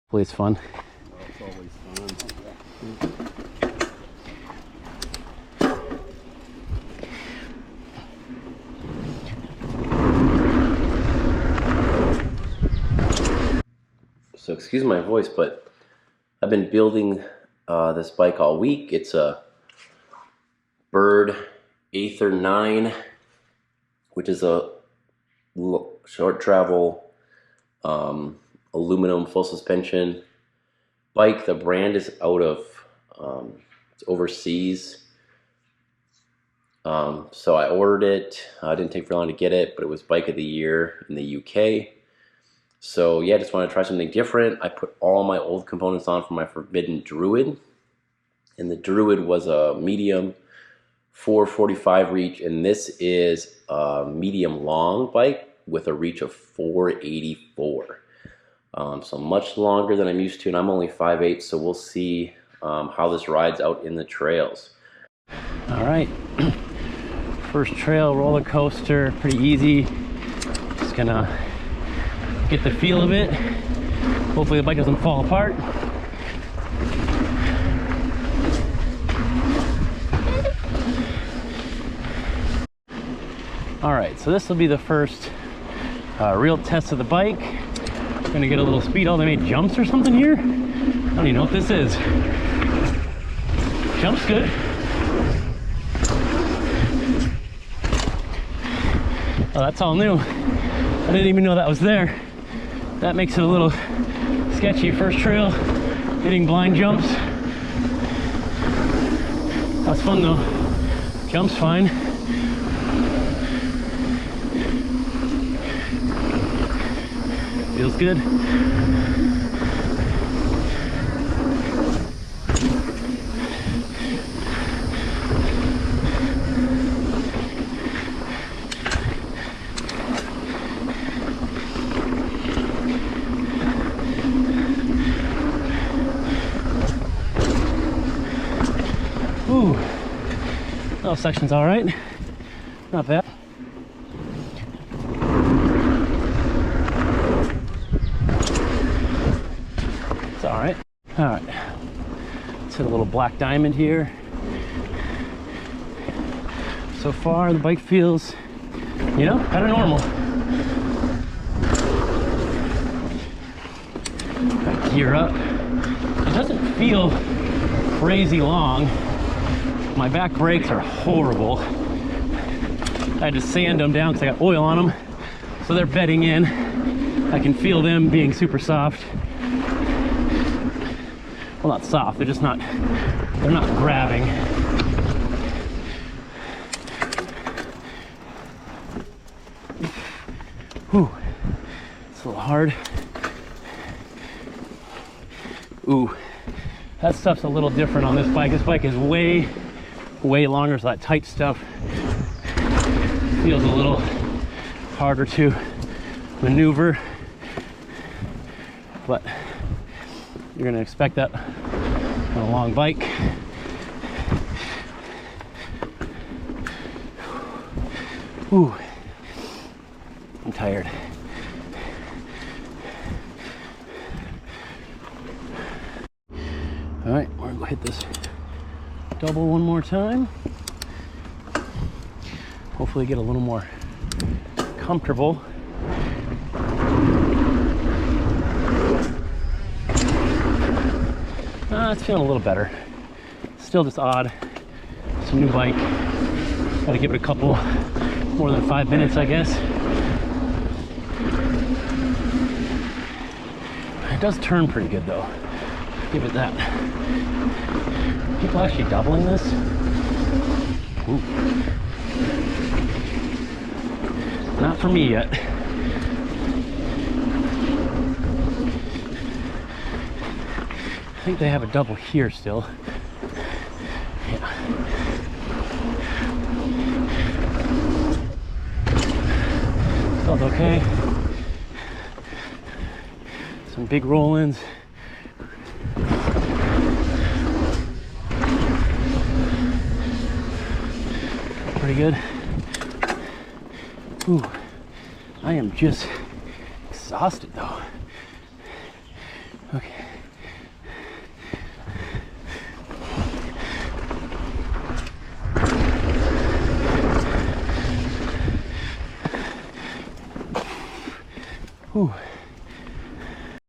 Hopefully it's fun. Oh, it's always fun. So excuse my voice, but I've been building this bike all week. It's a Bird Aether 9, which is a short travel aluminum full suspension bike. The brand is out of it's overseas. So I ordered it. It didn't take very long to get it, but it was Bike of the Year in the UK. So yeah, just want to try something different. I put all my old components on for my Forbidden Druid, and the Druid was a medium 445 reach, and this is a medium long bike with a reach of 484. So much longer than I'm used to, and I'm only 5'8", so we'll see how this rides out in the trails. All right, first trail roller coaster, pretty easy. Just gonna get the feel of it. Hopefully the bike doesn't fall apart. All right, so this will be the first real test of the bike. Gonna get a little speed. Oh, they made jumps or something here? I don't even know what this is. Jump's good. Oh, that's all new. I didn't even know that was there. That makes it a little sketchy. First trail, hitting blind jumps. That's fun though. Jump's fine. Feels good. Ooh, little section's all right. Not bad. It's all right. All right. Let's hit a little black diamond here. So far, the bike feels, you know, kind of normal. Gear up. It doesn't feel crazy long. My back brakes are horrible. I had to sand them down because I got oil on them, so they're bedding in. I can feel them being super soft. Well, not soft, they're just not, they're not grabbing. Whew, it's a little hard. Ooh, that stuff's a little different on this bike. This bike is way longer, so that tight stuff feels a little harder to maneuver, but you're gonna expect that on a long bike. Ooh, I'm tired. All right, we're gonna hit this double one more time. Hopefully get a little more comfortable. It's feeling a little better. Still just odd. It's a new bike. Gotta give it a couple more than 5 minutes, I guess. It does turn pretty good though. Give it that. People actually doubling this? Ooh. Not for me yet. I think they have a double here still. Yeah. Felt okay. Some big roll-ins. Pretty good. Ooh, I am just exhausted though. Okay. Whew.